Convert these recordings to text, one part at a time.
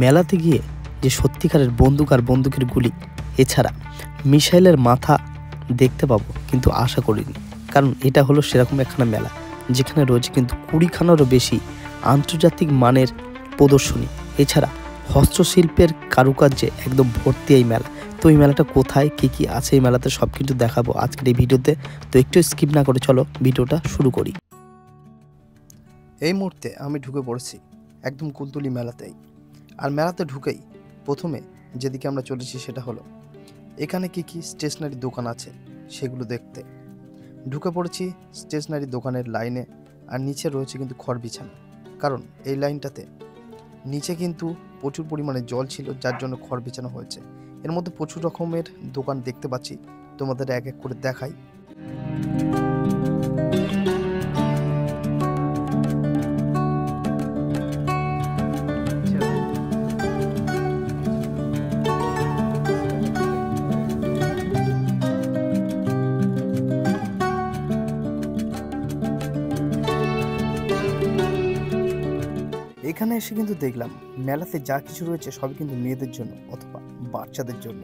মেলাতে গিয়ে যে সত্যিকারের বন্দুক আর বন্দুকের গুলি এছাড়া মিসাইলের মাথা দেখতে পাবো কিন্তু আশা করিনি। কারণ এটা হলো সেরকম একখানা মেলা যেখানে রয়েছে কিন্তু 20খানারও বেশি আন্তর্জাতিক মানের প্রদর্শনী, এছাড়া হস্তশিল্পের কারুকার্যে একদম ভর্তি এই মেলা। তো এই মেলাটা কোথায়, কী কী আছে এই মেলাতে সব কিছু দেখাবো আজকের এই ভিডিওতে। তো একটু স্কিপ না করে চলো ভিডিওটা শুরু করি। এই মুহূর্তে আমি ঢুকে পড়েছি একদম কুলতলি মেলাতেই। আর মেলাতে ঢুকেই প্রথমে যেদিকে আমরা চলেছি সেটা হলো এখানে কি কি স্টেশনারি দোকান আছে সেগুলো দেখতে। ঢুকে পড়েছি স্টেশনারি দোকানের লাইনে, আর নিচে রয়েছে কিন্তু খড় বিছানা। কারণ এই লাইনটাতে নিচে কিন্তু প্রচুর পরিমাণে জল ছিল, যার জন্য খড় বিছানো হয়েছে। এর মধ্যে প্রচুর রকমের দোকান দেখতে পাচ্ছি, তোমাদের এক এক করে দেখাই। এখানে এসে কিন্তু দেখলাম মেলাতে যা কিছু রয়েছে সবই কিন্তু মেয়েদের জন্য অথবা বাচ্চাদের জন্য।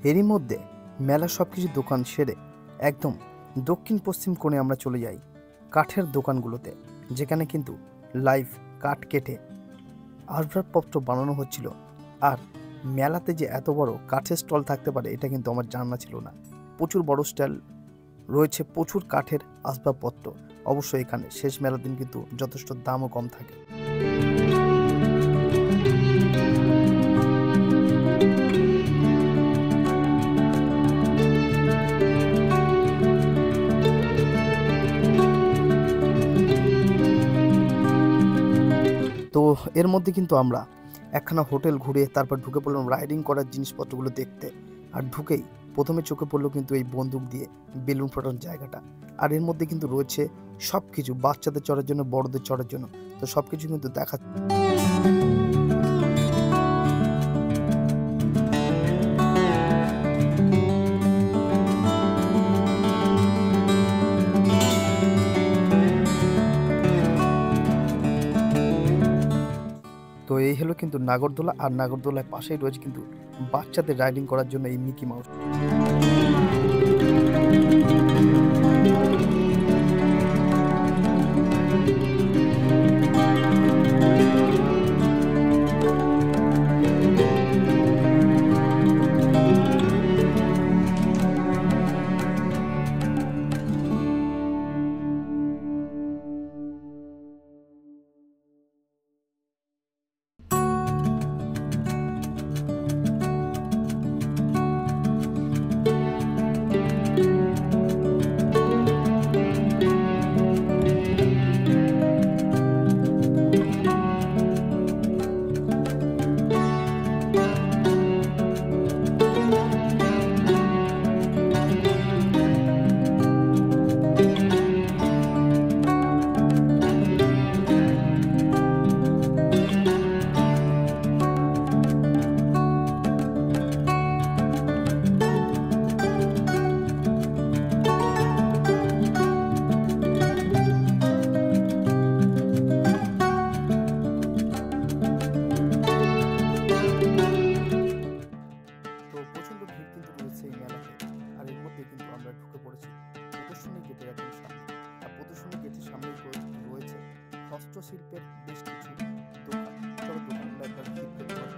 এরই মধ্যে মেলার সব কিছু দোকান সেরে একদম দক্ষিণ পশ্চিম কোণে আমরা চলে যাই কাঠের দোকানগুলোতে, যেখানে কিন্তু লাইভ কাঠ কেটে আসবাবপত্র বানানো হচ্ছিল। আর মেলাতে যে এত বড় কাঠের স্টল থাকতে পারে এটা কিন্তু আমার জানা ছিল না। প্রচুর বড় স্টল রয়েছে, প্রচুর কাঠের আসবাবপত্র। অবশ্যই এখানে শেষ মেলার দিন কিন্তু যথেষ্ট দামও কম থাকে। তো এর মধ্যে কিন্তু আমরা একখানা হোটেল ঘুরে তারপর ঢুকে পড়লাম রাইডিং করার জিনিসপত্রগুলো দেখতে। আর ঢুকেই প্রথমে চোখে পড়লো কিন্তু এই বন্দুক দিয়ে বেলুন ফোটানোর জায়গাটা। আর এর মধ্যে কিন্তু রয়েছে সব কিছু বাচ্চাদের চড়ার জন্য, বড়দের চড়ার জন্য। তো সব কিছু কিন্তু দেখা। তো এই হলো কিন্তু নাগরদোলা, আর নাগরদোলার পাশেই রয়েছে কিন্তু বাচ্চাদের রাইডিং করার জন্য এই মিকি মাউস। হস্তশিল্পের বেশ কিছু দোকান, চলো দোকানগুলো একবার ভিজিট করে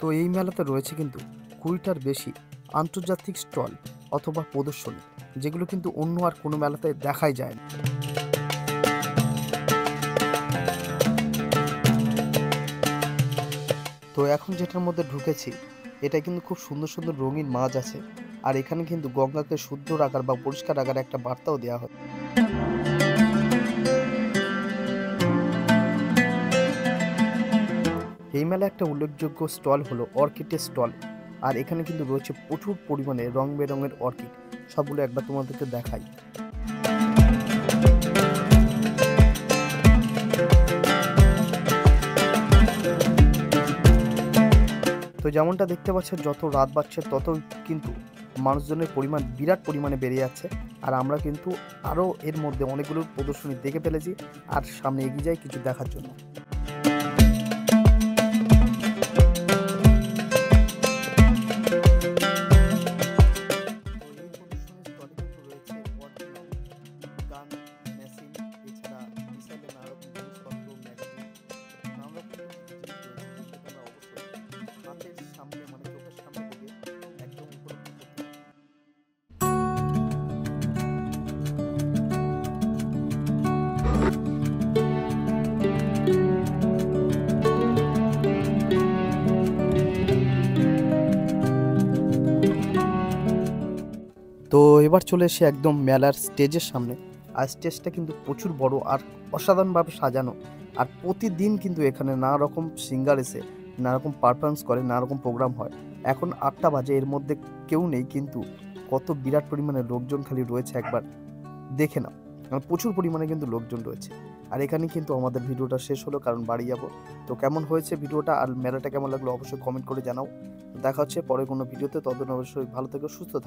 তো এই মেলাতে রয়েছে কিন্তু 20টার বেশি আন্তর্জাতিক স্টল অথবা প্রদর্শনী, যেগুলো কিন্তু অন্য আর কোনো মেলাতে দেখাই যায় না। তো এখন যেটার মধ্যে ঢুকেছি, এটা কিন্তু খুব সুন্দর সুন্দর রঙিন মাছ আছে। আর এখানে কিন্তু গঙ্গাকে শুদ্ধ রাখার বা পরিষ্কার রাখার একটা বার্তাও দেওয়া হয়। এই মেলায় একটা উল্লেখযোগ্য স্টল হলো অর্কিডের স্টল। আর এখানে কিন্তু রয়েছে প্রচুর পরিমাণে রং বেরঙের অর্কিড, সবগুলো একবার তোমাদেরকে দেখাই। তো যেমনটা দেখতে পাচ্ছেন, যত রাত বাড়ছে তত কিন্তু মানুষজনের পরিমাণ বিরাট পরিমাণে বেড়ে যাচ্ছে। আর আমরা কিন্তু আরও এর মধ্যে অনেকগুলো প্রদর্শনী দেখে ফেলেছি আর সামনে এগিয়ে যাই কিছু দেখার জন্য। তো এবার চলে এসে একদম মেলার স্টেজের সামনে। আর স্টেজটা কিন্তু প্রচুর বড় আর অসাধারণভাবে সাজানো। আর প্রতিদিন কিন্তু এখানে নানা রকম সিঙ্গার এসে নানা রকম পারফরমেন্স করে, নানা রকম প্রোগ্রাম হয়। এখন 8টা বাজে, এর মধ্যে কেউ নেই, কিন্তু কত বিরাট পরিমাণে লোকজন খালি রয়েছে একবার দেখে নাও। প্রচুর পরিমাণে কিন্তু লোকজন রয়েছে। আর এখানে কিন্তু আমাদের ভিডিওটা শেষ হলো, কারণ বাড়ি যাব। তো কেমন হয়েছে ভিডিওটা আর মেলাটা কেমন লাগলো অবশ্যই কমেন্ট করে জানাও। দেখা হচ্ছে পরে কোনো ভিডিওতে, ততদিন অবশ্যই ভালো থেকো, সুস্থ থাকো।